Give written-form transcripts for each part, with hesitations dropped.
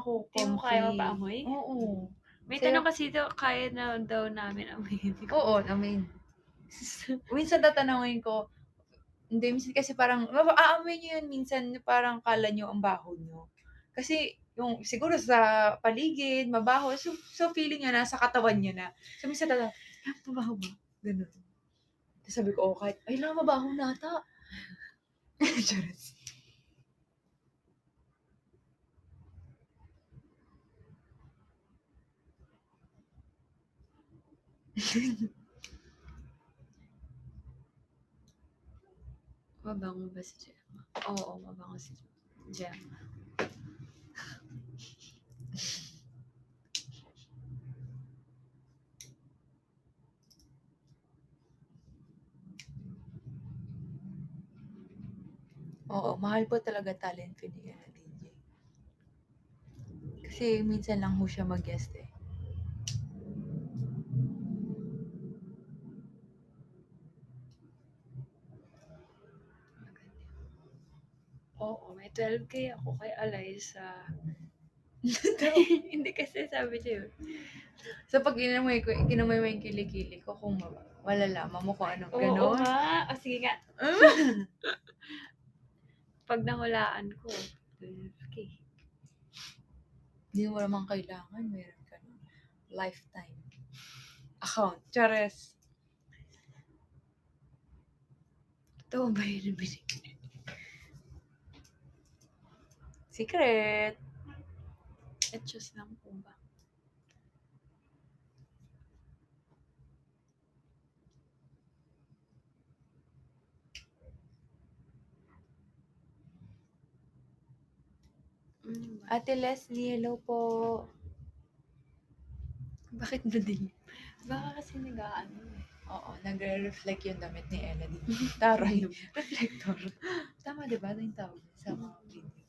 ako Di mo kaya comfy. mapaamoy? Oo. May Sa'yo? tanong kasi kaya na daw namin amoyin. Oo, minsan tatanungin ko, hindi, minsan kasi parang aamoy niyo yun minsan parang akala niyo ang baho niyo. Kasi yung siguro sa paligid mabaho, so feeling niya nasa katawan niya na. So minsan mabaho ba? Gano'n. Tapos sabi ko, "Oh, kahit ay mabaho na ata." Charot. Mabango ba si Gemma? Oo, mabango si Gemma. Oo, mahal po talaga talent fee ni DJ. Kasi minsan lang ho siya mag-guest eh. Oo, may 12K ako kay Eliza. Hindi kasi sabi niya yun. So pag kinamay mo yung kilikili ko, kung malalaman mo kung anong Oo ganon. nga. O sige nga. Pag nahulaan ko, 12K. Hindi mo naman kailangan, meron ka ng lifetime account. Chares. Totoo ba yun yung binigay? Secret. Etchos lang po ba? Ate Leslie, hello po. Bakit ba din? Baka kasi nag-aano eh. Oo, nagre-reflect yung damit ni Ella dito. Taray. Reflector. Tama, di ba? Ito yung tawag sa mga video.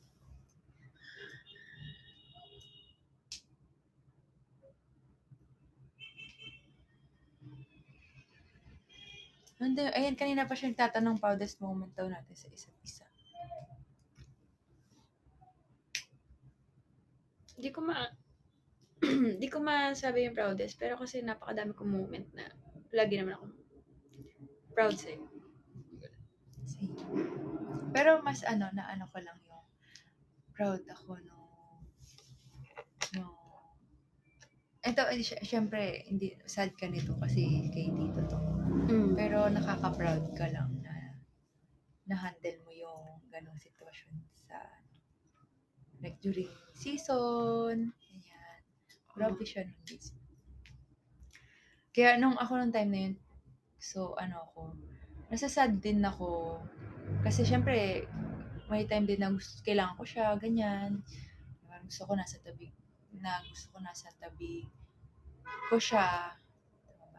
Hindi, ayan, kanina pa siya nagtatanong proudest moment daw natin sa isa't isa. Hindi ko hindi ko masabi yung proudest, pero kasi napakadami kong moment na lagi naman ako proud sa'yo. Pero mas na ano ko lang yung proud ako no ito, syempre, hindi, sad ka nito kasi kay Tito to. Pero nakaka-proud ka lang na na-handle mo yung ganong sitwasyon sa like during season, ganyan. Grabe siya nung days. Kaya nung time na yun, so ako, nasasad din ako. Kasi syempre, may time din na kailangan ko siya, ganyan. Gusto ko nasa tabi ko siya.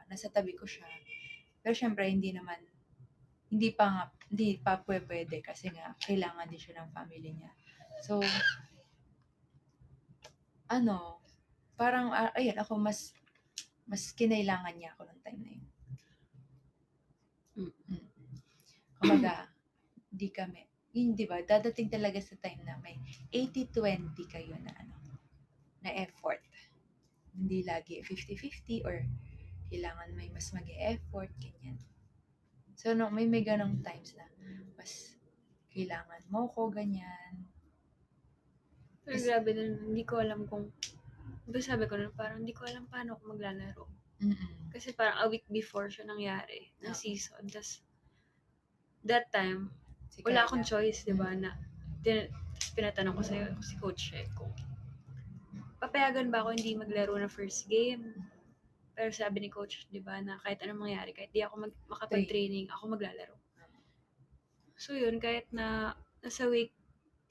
Nasa tabi ko siya. Pero syempre, hindi pa pwede kasi nga, kailangan din siya ng family niya. So, parang, ayun, ako mas kinailangan niya ako nung time na yun. Kumaga, di kami, yun, di ba, dadating talaga sa time na may 80-20 kayo na effort. Hindi lagi 50-50 or kailangan may mas mag-e-effort, ganyan. So, may ganong times na mas kailangan mo ko, ganyan. Pero grabe na, hindi ko alam kung, sabi ko na parang hindi ko alam paano ako maglalaro. Kasi parang a week before siya nangyari, ng season. Tapos, that time, wala akong choice, di ba, na pinatanong ko sa'yo, si Coach Sheko, papayagan ba ako hindi maglaro na first game? Pero sabi ni Coach, di ba, na kahit anong mangyari, kahit di ako makapag-training, ako maglalaro. So yun, kahit na nasa week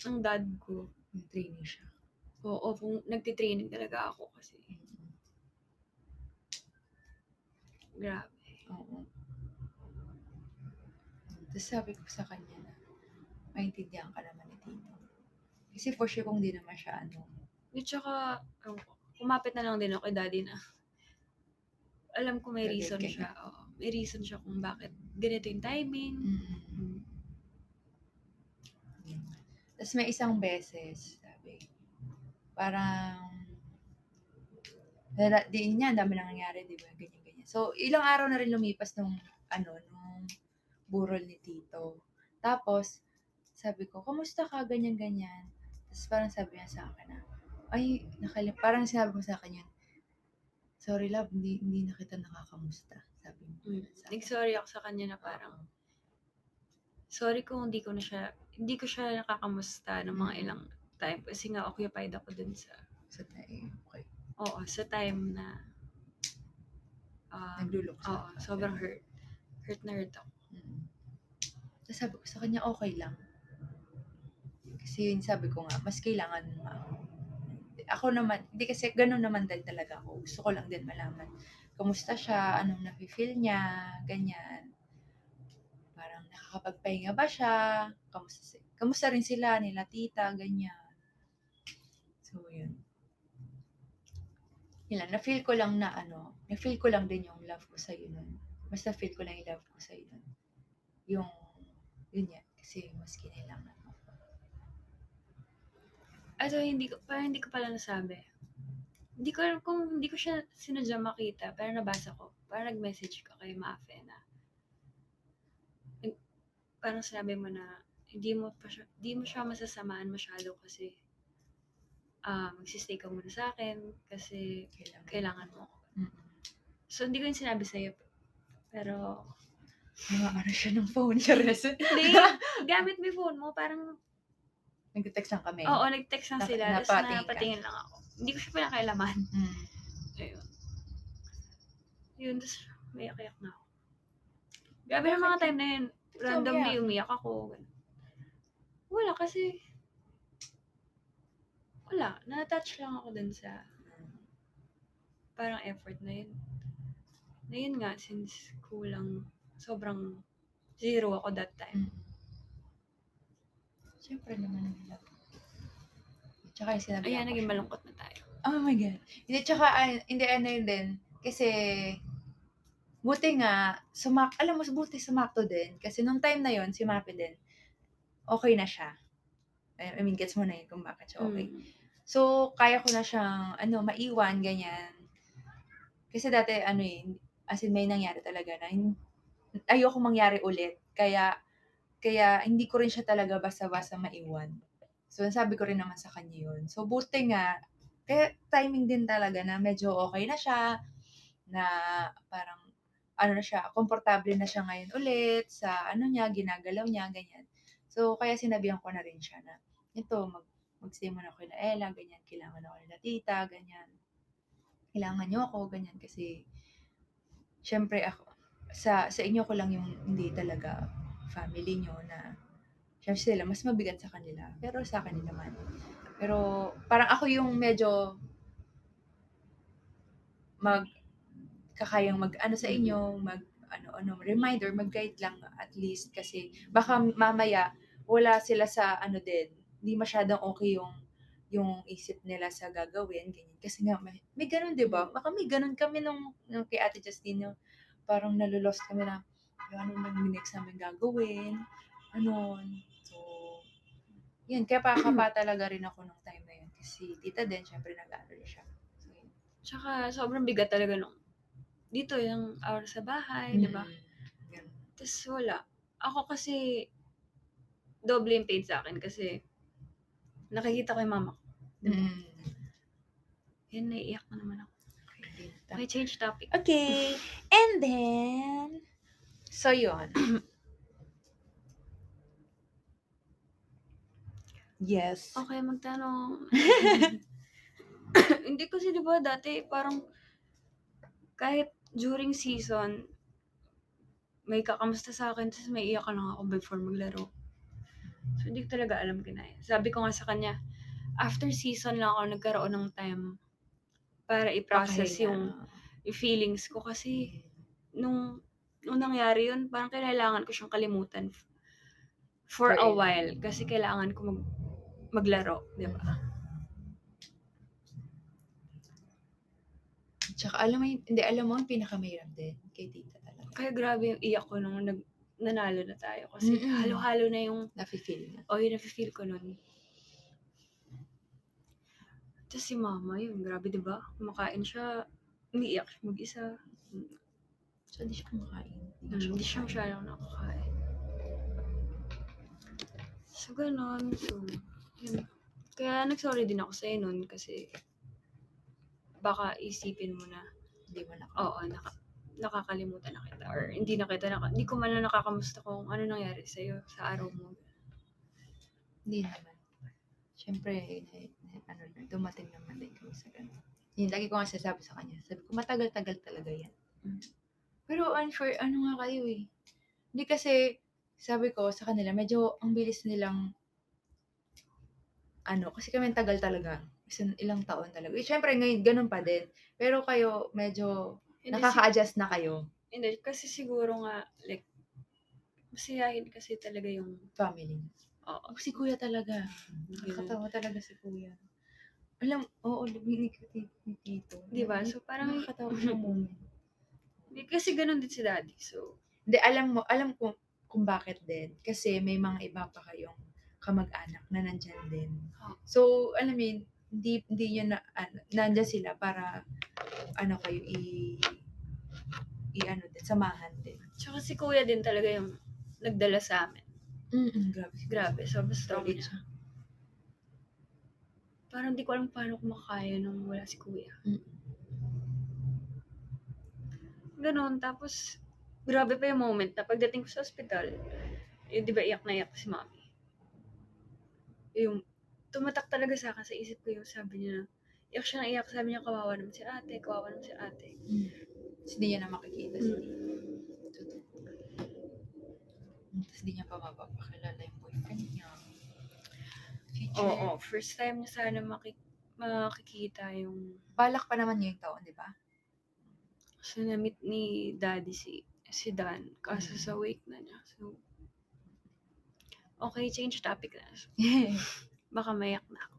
ng dad ko, training siya. Oo, kung nagtitraining talaga ako kasi. Grabe. Oo. Tapos sabi ko sa kanya na, maintindihan ka naman ni Tito. Kasi for sure kung di naman siya At saka, kumapit na lang din ako kay daddy na alam ko may reason siya. Oo, may reason siya kung bakit ganito yung timing. Tapos may isang beses, sabi, parang, di niya, ang dami nangyayari, di ba? Ganyan. So, ilang araw na rin lumipas nung burol ni Tito. Tapos, sabi ko, kamusta ka? Ganyan. Tapos parang sabi niya sa akin na, ay, parang sinabi mo sa akin yun, sorry love, hindi na kita nakakamusta. Sabi mo sa akin. Nag-sorry ako sa kanya na parang, sorry kung hindi ko siya nakakamusta ng mga ilang time kasi nga occupied ako dun sa time. Okay. Oo, sa time na Nagluluksa. Oo, sobrang hurt. Hurt na hurt ako. Tapos sabi ko sa kanya, okay lang. Kasi yun, sabi ko nga, mas kailangan mo nga ako. Ako naman, hindi kasi ganun naman din talaga ako. Gusto ko lang din malaman. Kamusta siya, anong nafe-feel niya, ganyan. Parang nakakapagpahinga ba siya, kamusta rin sila, nila tita, ganyan. So, yun. Yun lang, na-feel ko lang din yung love ko sa'yo nun. Mas na-feel ko lang yung love ko sa'yo nun. Yun yan, kasi mas kinailangan mo. Also, hindi ko pala nasabi. Hindi ko alam kung hindi ko siya sinadya makita, pero nabasa ko. Parang nag-message ka kay Mafe na parang sinabi mo na hindi mo siya masasamaan masyado kasi magsistay ka muna sa akin kasi kailangan mo. So, hindi ko yung sinabi sa'yo. Pero, ano siya ng phone, Charis? Hindi, gamit mo yung phone mo, parang nag-text lang kami. Oo, nag-text lang sila, tapos napatingin lang ako. Hindi ko siya pinakailaman. Ayun. Yun, tapos may iyak na ako. Grabe ng mga time na yun, randomly umiyak ako. Wala kasi, na-touch lang ako dun sa parang effort na yun. Na yun nga, since sobrang zero ako that time. Siyempre naman ang love. Tsaka yung sinabi Ayan, naging malungkot na tayo. Oh my God. Hindi, tsaka, hindi, yun din. Kasi, buti nga, buti sumakto din. Kasi nung time na yon si Mapi din, okay na siya. I mean, gets mo na yun kung bakit siya okay. So, kaya ko na siyang, maiwan, ganyan. Kasi dati, as in, may nangyari talaga na, ayoko mangyari ulit. Kaya, hindi ko rin siya talaga basta-basta maiwan. So, sabi ko rin naman sa kanya yun. So, buti nga, kaya timing din talaga na medyo okay na siya, na parang, na siya, komportable na siya ngayon ulit, sa ginagalaw niya, ganyan. So, kaya sinabihan ko na rin siya na, mag-stay muna ako na Ella, ganyan, kailangan ako nila tita, ganyan. Kailangan niyo ako, ganyan, kasi, syempre ako, sa inyo ko lang yung hindi talaga family niyo na, syempre sila, mas mabigat sa kanila. Pero sa akin naman. Pero, parang ako yung medyo, kakayang sa inyo, reminder, mag-guide lang at least kasi baka mamaya wala sila sa din, hindi masyadong okay yung isip nila sa gagawin, ganyan. Kasi nga, may ganun, di ba? Baka may ganun kami nung kay Ate Justine, parang nalulost kami na, ano nang next namin gagawin, So, yun, kaya pa talaga rin ako nung time na yun. Kasi tita din, syempre nag-aaral siya. So, yun. Tsaka, sobrang bigat talaga nung dito yung hour sa bahay, di ba? Tapos wala. Ako kasi, doble yung paid sa akin kasi nakikita ko yung mama ko. Diba? Yan, naiiyak na naman ako. Okay, change topic. Okay. And then, so yun. Yes. Okay, magtanong. Hindi kasi diba dati parang kahit during season, may kakamusta sa akin, tapos may iyak lang ako before maglaro. So, hindi ko talaga alam kinaya. Sabi ko nga sa kanya, after season lang ako nagkaroon ng time para i-process yung feelings ko. Kasi, nung nangyari yun, parang kailangan ko siyang kalimutan for a while. Kasi kailangan ko maglaro, di ba? Tsaka alam mo yung pinakamahirap din kay tita talaga. Kaya grabe yung iyak ko nung nanalo na tayo. Kasi halo-halo na yung nafe-feel na. Yung nafe-feel ko nun. Tas si mama yun, grabe 'di ba? Kumakain siya, umiiyak siya mag-isa. So, hindi siya kumakain. Hindi siya masyadong nakakain. So, gano'n. So, yun. Kaya nag-sorry din ako sa'yo nun kasi baka isipin mo na, Hindi mo oo, nakakalimutan na kita or hindi ko man lang nakakamusta kung ano nangyari sa'yo sa araw mo. Hindi naman. Siyempre, dumating naman din kami sa ganun. Yun, lagi ko nga sasabi sa kanya. Sabi ko, matagal-tagal talaga yan. Pero ano nga kayo eh. Hindi kasi, sabi ko sa kanila, medyo ang bilis nilang, kasi kami tagal talaga. Ilang taon talaga. Siyempre, ngayon, ganun pa din. Pero kayo, medyo, nakaka-adjust na kayo. Hindi, kasi siguro nga, like, masiyahin kasi talaga yung family. Oo. Si kuya talaga. Nakakatawa talaga si kuya. Oo, ni Tito. Diba? So, parang, nakakatawa siya moment. Kasi ganun din si daddy. So, hindi, alam ko kung bakit din. Kasi may mga iba pa kayong kamag-anak na nandyan din. So, alam mo yun, hindi nyo na, nandyan sila para, kayo samahan din. Tsaka si kuya din talaga yung nagdala sa amin. Grabe. So, basta niya. Parang di ko alam paano kumakaya nung wala si kuya. Ganon. Tapos, grabe pa yung moment na pagdating ko sa ospital, di ba iyak na iyak si mami. Yung, tumatak talaga sa akin sa isip ko yung sabi niya, iyak siya na iyak, sabi niya kawawa naman si ate. Tapos di niya na makikita si Tito. Tapos di niya pa mapapakilala yung boyfriend niya. Oo, first time niya sana makikita yung... Balak pa naman ngayong taon, di ba? So, na-meet ni daddy si Dan, kaso sa wake na niya. So, okay, change topic na. So, baka mayak na ako.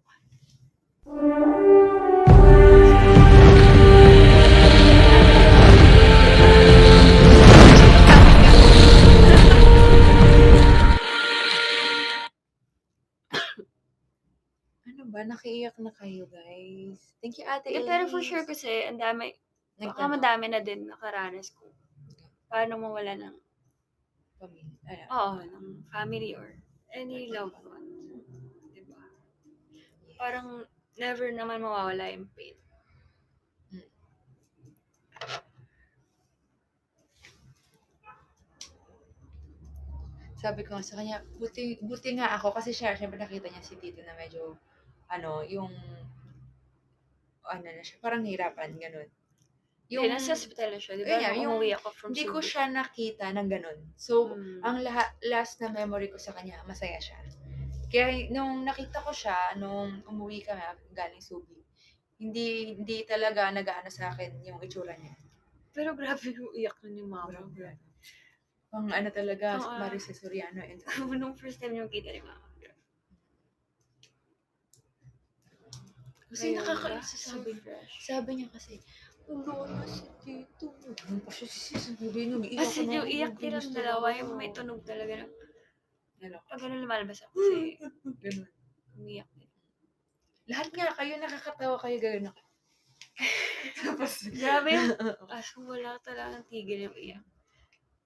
Ano ba? Nakiiyak na kayo, guys. Thank you, Ate Elise. Pero for sure kasi, ang dami, baka madami na din nakaranas ko. Paano mawala ng pamilya. Ng family or any loved ones. Diba? Parang never naman mawawala yung pain. Sabi ko sa kanya, buti nga ako kasi syempre nakita niya si Tito na medyo yung na siya, parang hirapan, ganun. Yung nasa hospital na siya, di ba? Nung umuwi ako from Hindi Cebu. ko siya nakita ng ganun. So, ang last na memory ko sa kanya, masaya siya. Kaya nung nakita ko siya, nung umuwi kami galing Subi, hindi talaga nag-aano sa akin yung itsura niya. Pero grabe yung iyak na ni mama. Pang talaga, Marices Soriano. Nung first time yung kita ni mama. Kasi sabi niya kasi, na si Tito. Ano pa siya sisisabi nung iiyak Kasi yung iyak nilang dalawa, yung may tunog talaga ng, pag ganun lumalabas ako kasi, ganun. Umiyak din. Lahat nga kayo, nakakatawa kayo gano'n. Tapos, grabe yung, wala talagang tigil yung iyak.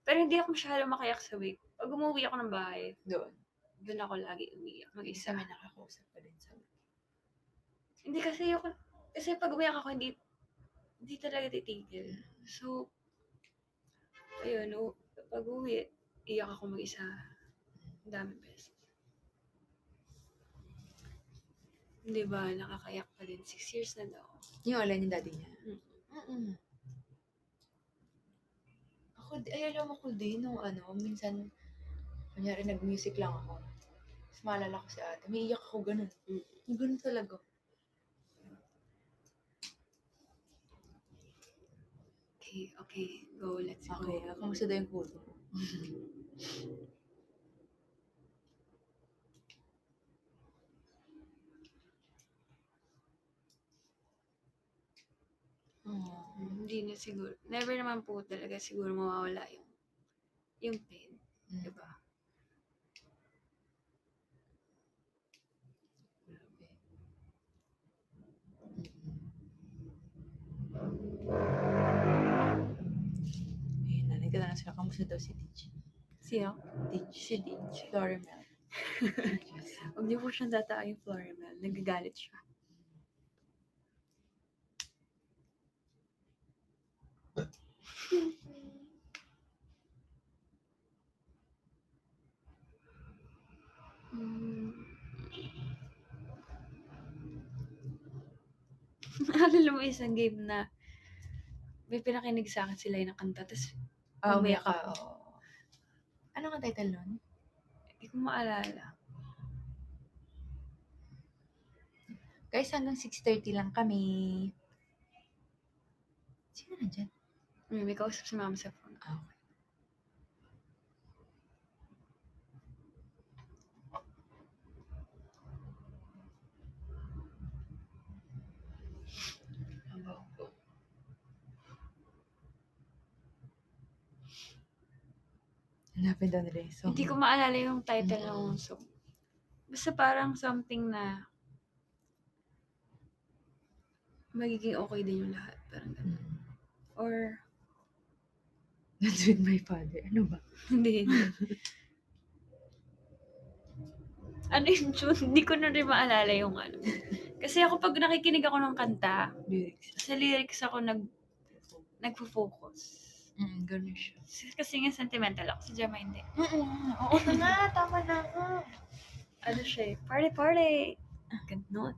Pero hindi ako masyado makayak sa wake. Pag umuwi ako ng bahay, doon ako lagi umiyak. Mag-isa. May nakakausap pa din sa Hindi kasi pag umiyak ako, hindi talaga titigil. So, ayun, pag uwi, iyak ako mag-isa. Ang dami beses. Di ba, nakakayak pa din. 6 years na daw. Yung alay ni daddy niya? Alam ako din nung minsan, kunyari nag-music lang ako. Tapos maalala ko si ate, may iyak ako ganun. Yung ganun talaga. Okay, go, let's go. Okay, kamusta daw yung puso mo? Hindi na siguro. Never naman po talaga siguro mawawala yung pain. Diba? lang sila, kamusta daw si Teach? Siya? Teach. Si Teach. Florimel. Huwag niyo po siyang tataan yung Florimel. Nagagalit siya. Alala mo isang game na may pinakinig sa akin sila yung kanta, tapos umiyak Umiyak ka, ako. oo. Ano ang title nun? Hindi ko maalala. Guys, hanggang 6:30 lang kami. Sino nandyan? May kausap si mama sa phone. Okay. Hanapin daw nila yung song. Hindi ko maalala yung title ng song. Basta parang something na magiging okay din yung lahat. Parang ganun. Or, That's with my father. Ano ba? hindi. Ano yung tune? Hindi ko na rin maalala yung ano. Kasi ako pag nakikinig ako ng kanta, Lyrics. sa lyrics ako nagfo-focus. Ganun siya. Kasi nga sentimental ako. Si Jama hindi. Oo na nga, tama na nga. Ano siya eh? Party! Ganon.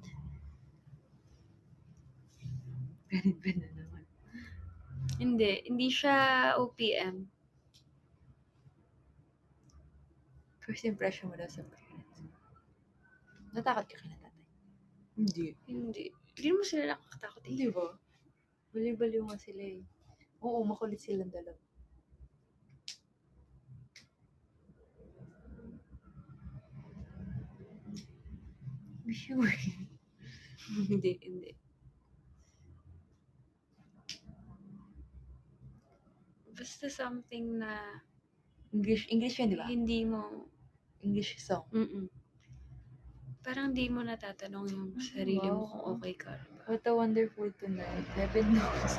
Ganit ba na naman? Hindi siya OPM. First impression mo daw sa parents. Natakot ka kina tatay? Hindi. Hindi mo sila nakakatakot eh. Hindi ba? Bali-baliw nga sila eh. Oo, makulit silang dalawa. Sure. Hindi. Basta something na English yun, di ba? hindi mo, English song. parang di mo natatanong yung sarili mo kung okay ka. What a wonderful tonight. Heaven knows.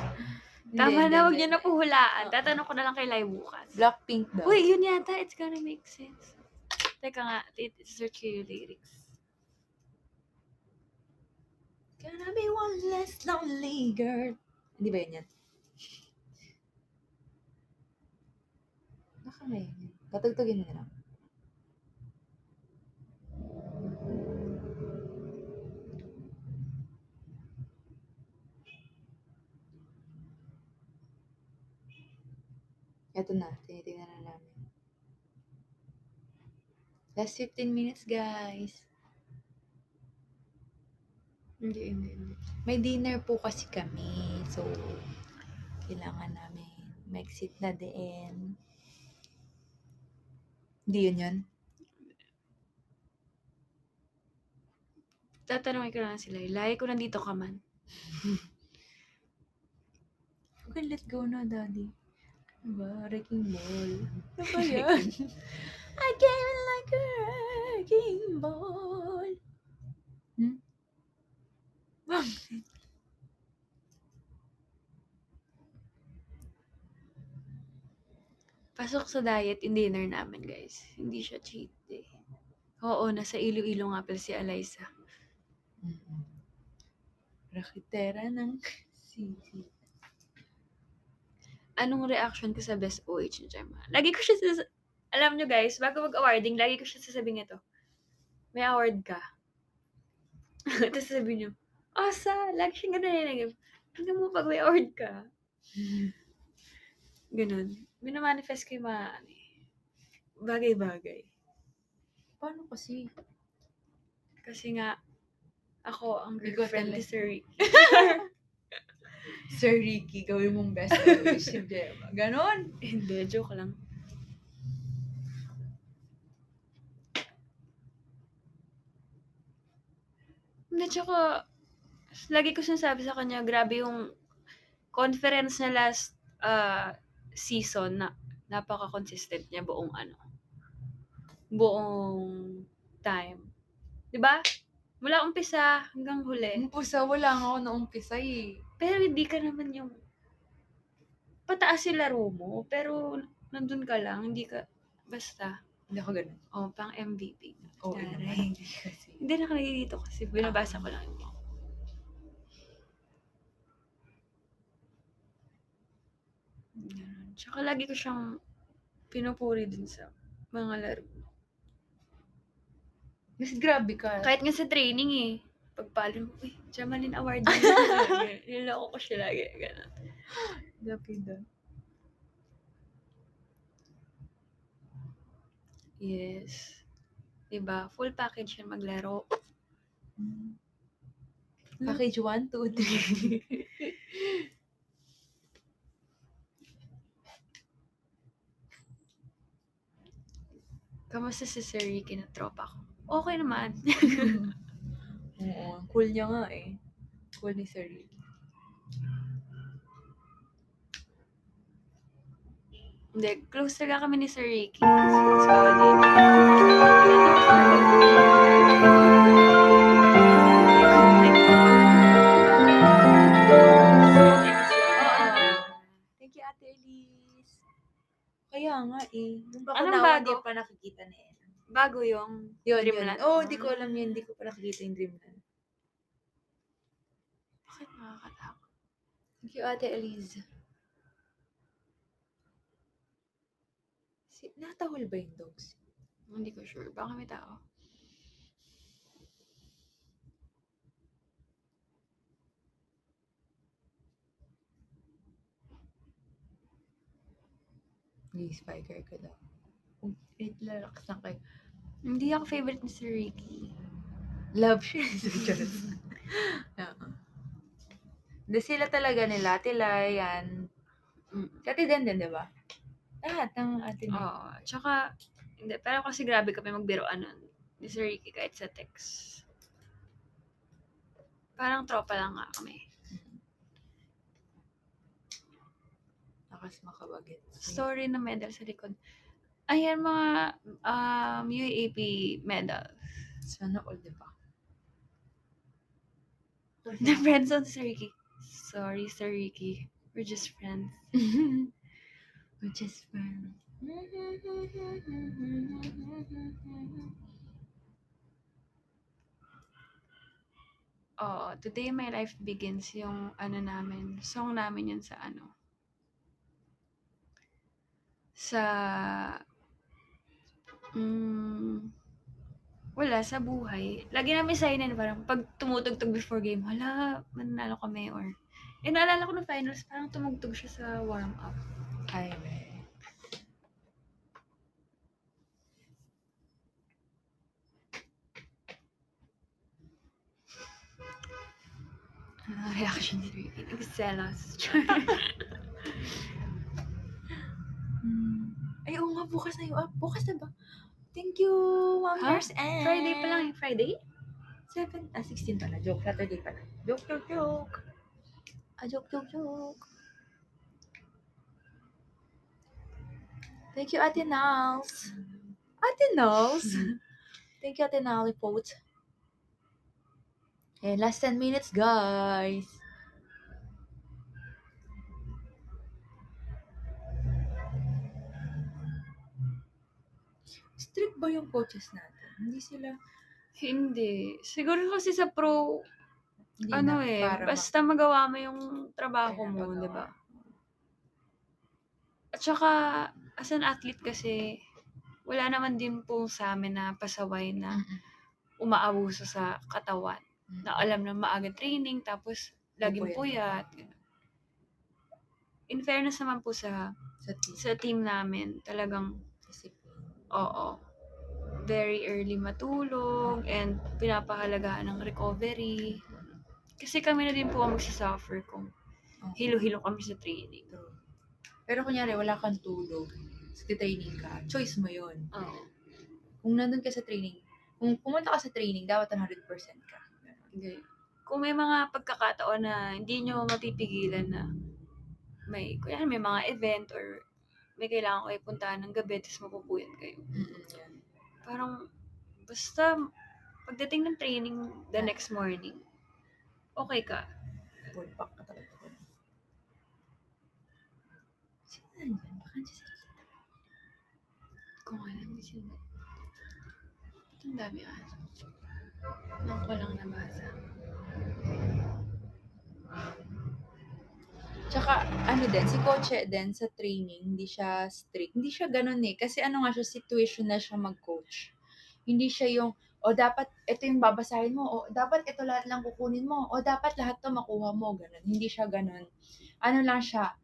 Tama na, huwag niyo na puhulaan. Tatanong ko na lang kay Lai bukas. Blackpink daw. Uy, yun yata. It's gonna make sense. Teka nga, search ko yung lyrics. Gonna be one less lonely girl. Hindi ba yun yan? Baka may yun. Patugtugin mo na lang. Ito na. Tinitingnan na namin. Last 15 minutes, guys. Hindi. May dinner po kasi kami. So, kailangan namin mag-exit na din. Hindi yun. Tatanungin ko lang sila. Lai, kung nandito ka man. Okay, let go na, daddy. Ano ba? Wrecking ball. Ano ba yan? I came in like a wrecking ball. Bakit? Pasok sa diet yung dinner namin, guys. Hindi siya cheat day. Oo, nasa Iloilo nga pala si Alaysa. Rakitera ng sisi. Anong reaction ko sa best OH ni Gemma? Lagi ko siya alam nyo guys, bago mag-awarding, lagi ko siya sasabihin ito. May award ka. Tapos sasabihin nyo, Asa, lagi siyang ganun nilagay. Tingnan mo pag may award ka. Ganun. Minamanifest ko yung mga bagay-bagay. Paano kasi? Kasi nga, ako ang Ikaw girlfriend ni talaga. Sir Ricky. Sir Ricky, gawin mong best OH si Gemma. Ganon? Hindi, joke lang. Hindi, tsaka, lagi ko sinasabi sa kanya, grabe yung conference na last season na napaka-consistent niya buong time. 'Di ba? Mula umpisa hanggang huli. Umpisa, wala nga ako na umpisa eh. Pero hindi ka naman yung pataas yung laro mo, pero nandun ka lang, hindi ka, basta, Hindi ako ganun. pang MVP. Oo, Taray. naman, hindi kasi. Hindi nakalagay dito kasi binabasa ko lang yung mga. Ganun. Tsaka lagi ko siyang pinupuri din sa mga laro. Mas grabe ka. Kahit nga sa training eh. Pagpalo mo, Jamalyn Award. Niloko ko siya lagi. Ganun. Grabe doon. Yes. Diba? Full package yan maglaro. Package 1, 2, 3. Kamusta si Sir Ricky na tropa ko? Okay naman. Oo, cool niya nga eh. Cool ni Sir Ricky. Hindi, close talaga kami ni Sir Ricky. Since college. Thank you, Ate Elise. Kaya nga eh. Nung bako Anong na bago? hindi pa nakikita na eh. Bago yung Yun. Dreamland. Hindi ko alam yun. Hindi ko pa nakikita yung Dreamland. Bakit nakakatakot? Thank you, Ate Elise. Natahol ba yung dogs? Hindi ko sure. Baka may tao. Hindi, spiker ko daw. Wait, lalaks lang kayo. Hindi ako favorite ni Sir Ricky. Love siya. Hindi sila talaga nila. Tila yan. Kati din, di ba? Lahat ng atin. Oo. Tsaka, hindi. Pero kasi grabe kami magbiroan nun. Ni Sir Ricky kahit sa text. Parang tropa lang nga kami. Nakas makabagit. Story na medal sa likod. Ayan mga UAP medal. Sana all, di ba? The friends on Sir Ricky. Sorry, Sir Ricky. We're just friends. We're just friends. Today My Life Begins, yung namin, song namin yun sa wala, sa buhay. Lagi namin signin, parang pag tumutugtog before game, hala, mananalo kami, or, naalala ko ng finals, parang tumugtog siya sa warm-up. Ay, may. Reaction ni Ricky. Nagselos. Ay, oo nga, bukas na yung bukas na ba? Thank you, Ma'am Nurse Anne. Friday pa lang yung Friday? 16 pala. Joke. Saturday pala. Joke. Joke. Thank you, Ate Nals. Thank you, Ate Nalipot. And last 10 minutes, guys. Strict ba yung coaches natin? Hindi sila... Hindi. Siguro kasi sa pro, Hindi basta magawa mo yung trabaho mo, di ba? At saka, as an athlete kasi, wala naman din po sa amin na pasaway na umaabuso sa katawan. Na alam na maaga training, tapos laging puyat. In fairness naman po sa team namin, talagang, very early matulog, and pinapahalagahan ng recovery. Kasi kami na din po ang magsasuffer kung hilo-hilo kami sa training. Pero kunyari, wala kang tulog, training ka, choice mo yun. Kung nandun ka sa training, kung pumunta ka sa training, dapat 100% ka. Okay. Kung may mga pagkakataon na hindi nyo mapipigilan na may mga event or may kailangan kayo puntahan ng gabi, tapos mapupuyat kayo. Parang, basta, pagdating ng training the next morning, okay ka. Full pack ka talaga. Sino nandiyan? Baka nandiyan sila. Sino? Ang dami Nang ko lang nabasa. Tsaka si Coach din sa training, hindi siya strict. Hindi siya gano'n kasi nga siya situational siya mag-coach. Hindi siya yung, dapat ito yung babasahin mo, dapat ito lahat lang kukunin mo, dapat lahat 'to makuha mo, gano'n. Hindi siya gano'n. Ano lang siya,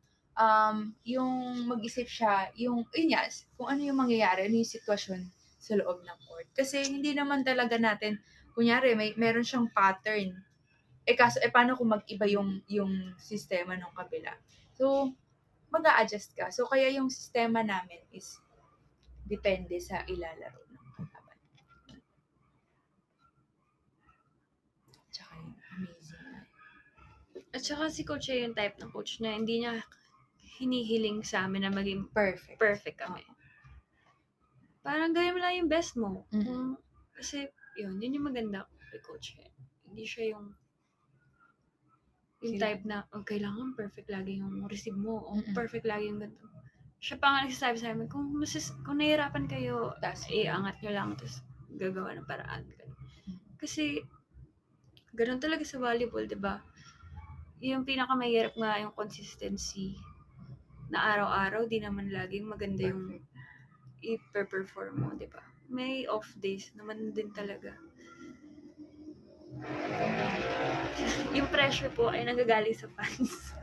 yung mag-isip siya, yun nga, kung ano yung mangyayari, ano yung sitwasyon sa loob ng court. Kasi hindi naman talaga natin, kunyari meron siyang pattern, kaso paano kung mag-iba yung sistema ng kabila? So, mag-a-adjust ka. So, kaya yung sistema namin is depende sa ilalaro ng kalaban. Tsaka yun, amazing na. At saka si Coach A yung type ng coach na hindi niya hinihiling sa amin na maging perfect kami. Parang gawin mo lang yung best mo. Kasi, yun yung maganda kay Coach A. Hindi siya yung type na, kailangan perfect lagi yung receive mo, perfect lagi yung ganito. Siya pa nga nagsasabi sa amin, kung nahihirapan kayo, iangat nyo lang, tapos gagawa ng paraan. Kasi, ganun talaga sa volleyball, di ba? Yung pinakamahirap nga yung consistency na araw-araw, di naman laging maganda yung i-perform mo, di ba? May off days naman din talaga. Yung pressure po ay nanggagaling sa fans.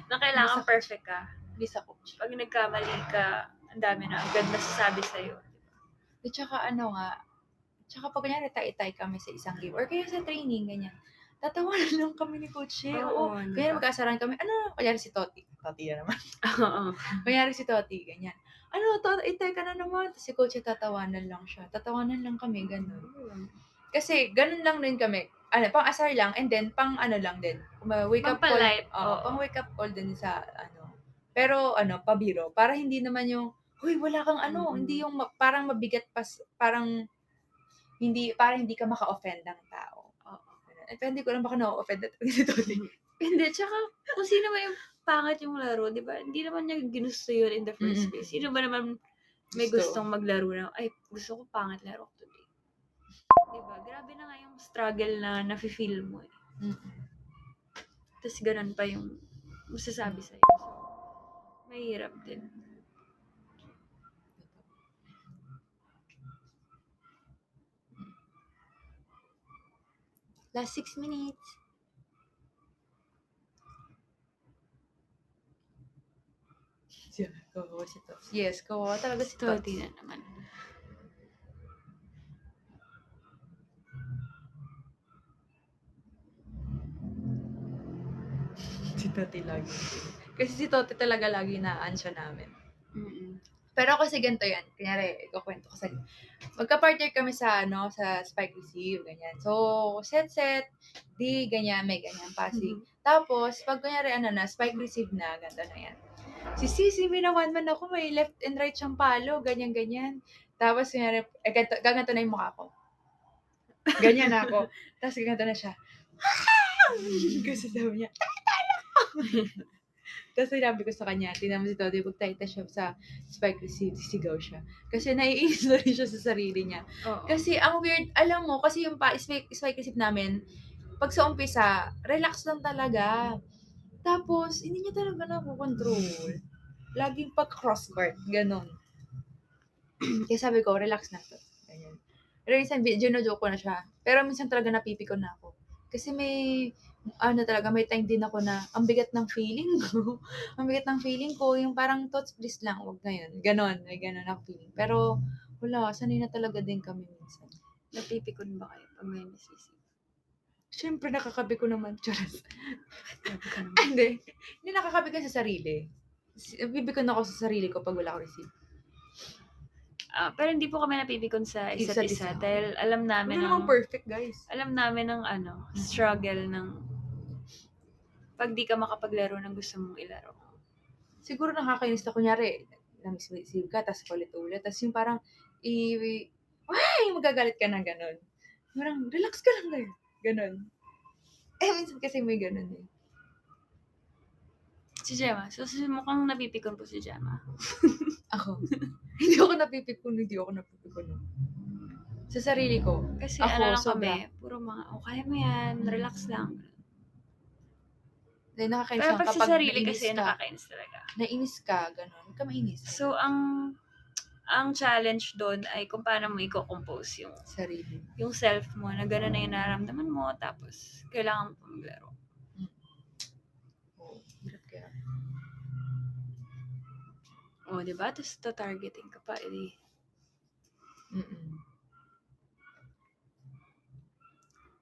Na kailangan perfect ka. Hindi sa coach. Pag nagkamali ka, ang dami na agad masasabi sa'yo. At tsaka pag kunyari tay-tay kami sa isang game, or kaya sa training, ganyan, tatawanan lang kami ni Coach Shea. Kaya magkasaran kami, kunyari si Toti na naman. Kunyari si Toti, ganyan. Itay ka na naman. Si Coach Shea, tatawanan lang siya. Tatawanan lang kami, ganun. Kasi, ganun lang din kami. Pang-asar lang, and then, lang din. Wake up call. Pang-wake up call din sa, pero, pabiro. Para hindi naman yung, huy, wala kang hindi yung parang mabigat parang hindi ka maka-offend ng tao. Pero hindi ko alam baka na-offend na si Toti. Hindi, tsaka kung sino ba yung pangit yung laro, di ba? Hindi naman niya ginusto yun in the first place. Sino ba naman may gustong maglaro na, ay, gusto ko pangit laro ko today. Di ba? Grabe na nga yung struggle na nafe-feel mo eh. Tapos ganun pa yung masasabi sa'yo. So, mahirap din. Last 6 minutes. Kawawa si Toti. Yes, kawawa talaga si Toti na naman. Si Toti lagi. Kasi si Toti talaga lagi na-answer namin. Pero kasi ganito yan. Kunyari, ikukwento ko sa'yo. Magka-partner kami sa spike receive, ganyan. So, set, di, ganyan, may ganyan passing. Tapos, pag kunyari, spike receive na, ganito na yan. Si Sisi, minawan-man ako, may left and right siyang palo, ganyan. Tapos, kunyari, gaganto na yung mukha ko. Ganyan ako. Tapos, gaganto na siya. Kasi sabi niya, talo! Tapos sinabi ko sa kanya, tinama si Toti, pag tayo siya sa spike receive, sisigaw siya. Kasi naiinis na rin siya sa sarili niya. Kasi ang weird, alam mo, kasi yung spike receive namin, pag sa umpisa, relax lang talaga. Tapos, hindi niya talaga nakukontrol. Laging pag-cross guard, ganun. Kaya sabi ko, relax na to. Ganyan. Pero minsan, joke ko na siya. Pero minsan talaga napipikon na ako. Kasi may time din ako na, ang bigat ng feeling ko. Ang bigat ng feeling ko, yung parang thoughts, please lang, huwag na yun. Ganon, may ganon ako feeling. Pero, wala, sanay na talaga din kami minsan. Napipikon ba kayo pag may misisi? Siyempre, nakakabi ko naman. Charas. Hindi nakakabi ko sa sarili. Bibikon ako sa sarili ko pag wala ko receive. Pero hindi po kami napipikon sa isa't isa. Dahil alam namin namang perfect, guys. Alam namin ang struggle ng pag di ka makapaglaro ng gusto mong ilaro. Siguro nakakainis na kunyari, na-receive ka, tapos ulit-ulit. Tapos yung parang, magagalit ka na gano'n. Parang, relax ka lang ngayon. Gano'n. Minsan kasi may gano'n eh. Si Gemma. So, mukhang napipikon po si Gemma. Ako. Hindi ako ako napipikon, hindi ako napipikon. Sa sarili ko. Kasi Ako, ano lang sobra. kami, puro mga, kaya mo yan, relax lang. Dahil nakakainis Pero lang pag sa kapag sarili nainis kasi, ka. nakakainis talaga. Nainis ka, gano'n. Huwag ka mainis. So, ang challenge doon ay kung paano mo i-compose Sarili. yung self mo, na gano'n na yung nararamdaman mo, tapos kailangan mo pa maglaro. Oo, hirap kaya. O, diba? Tapos targeting ka pa, edi.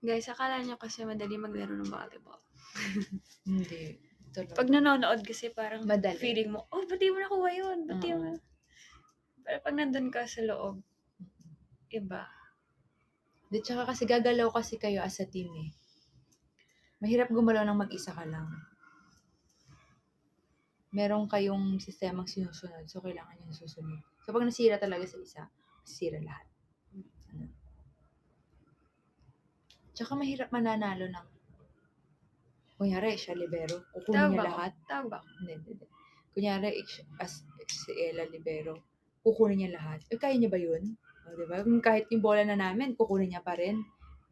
Guys, akala nyo kasi madali maglaro ng volleyball. Hindi. Talaga. Pag nanonood kasi parang Madali. feeling mo, oh, ba't di mo nakuha yun? Ba't di mo? Pero pag nandun ka sa loob, iba. Di, tsaka kasi gagalaw kasi kayo as a team eh. Mahirap gumalaw ng mag-isa ka lang. Meron kayong sistemang sinusunod, so kailangan yung susunod. So pag nasira talaga sa isa, masira lahat. Ano? Tsaka mahirap mananalo ng, kunyari, siya libero, kukunin niya lahat. Tawag ba? Hindi. Kunyari, as si Ella libero, kukunin niya lahat. Kaya niya ba yun? O, diba? Kung kahit yung bola na namin, kukunin niya pa rin.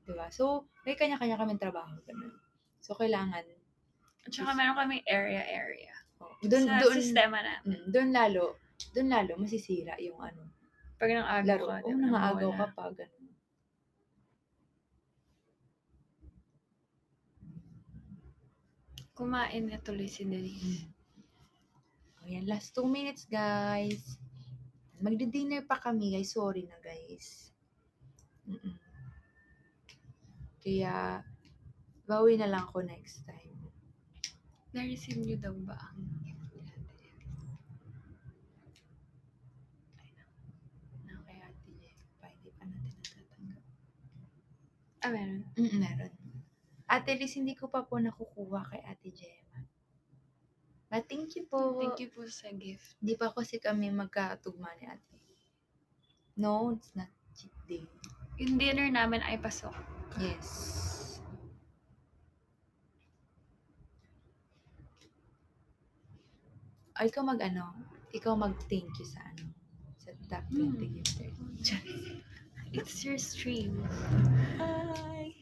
Diba? So, may kanya-kanya kaming trabaho. Ganun. So, kailangan. At saka meron kaming area. Doon, sistema namin. Doon lalo, masisira yung ano. Pag nang-agaw ka. Oo, nang-agaw ka pa. Ganun. Kumain na tuloy si Denise. Ayan, last 2 minutes, guys. Magdi-dinner pa kami, guys. Sorry na, guys. Kaya, bawi na lang ako next time. Na-receive niyo daw ba ang gift niya? Kay Ate Jepa, hindi pa natin natatanggap. Meron? Meron. Ate Liz, hindi ko pa po nakukuha kay Ate Gemma. But thank you po. Thank you po sa gift. Hindi pa kasi kami magkatugma ni Ate. No, it's not cheat day. Yung dinner namin ay pasok. Yes. Ay, ikaw mag-thank you sa top 20 gifters. It's your stream. Hi!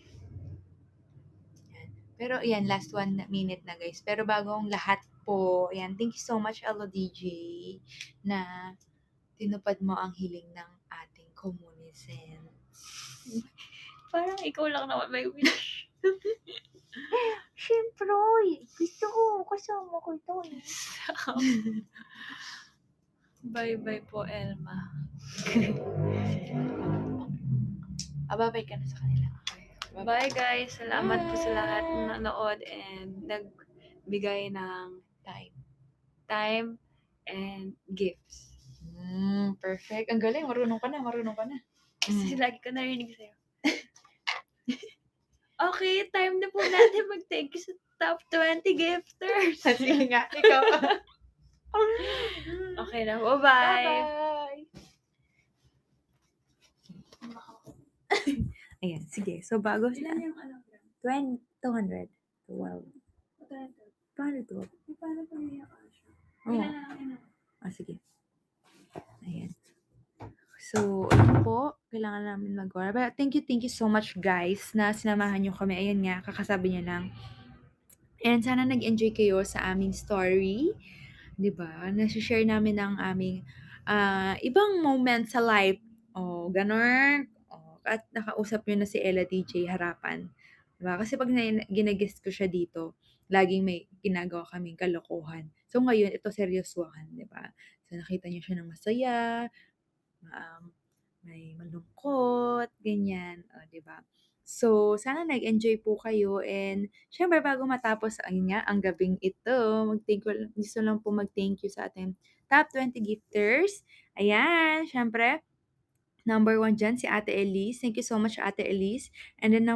Yan. Pero yan, last 1 minute na, guys. Pero bago ang lahat po, yan, thank you so much, LODJ, na tinupad mo ang hiling ng ating communisans. Parang ikaw lang naman may wish. Siyempre, gusto ko, kasama ko ito. Bye-bye po, Elma. Babay ka na sa kanila. Bye, guys. Salamat po sa lahat na nanood and nagbigay ng time and gifts. Perfect. Ang galing. Marunong ka na. Kasi lagi ko narinig sa'yo. Okay, time na po natin mag-thank you sa top 20 gifters. Sige nga, ikaw. Okay na. Bye-bye. Bye-bye. Ayan, sige. So, bago na. Ilan yung 200. 12. 212. Paano pa niya siya? Oo. Ilan na lang Sige. Ayan. So, ayun po. Kailangan namin mag-order. But thank you so much, guys, na sinamahan nyo kami. Ayan nga, kakasabi niya lang. And sana nag-enjoy kayo sa aming story. Diba? Nasi-share namin ang aming ibang moment sa life. Ganon. At nakausap nyo na si Ella DJ harapan. Diba? Kasi pag ginagest ko siya dito, laging may ginagawa kaming kalokohan. So ngayon, ito seryosohan, diba? So nakita nyo siya ng masaya, may malungkot, ganyan, diba? So, sana nag-enjoy po kayo and syempre bago matapos ang gabing ito, gusto lang po mag-thank you sa ating top 20 gifters. Ayan, syempre, number 1 dyan si Ate Elise. Thank you so much, Ate Elise. And then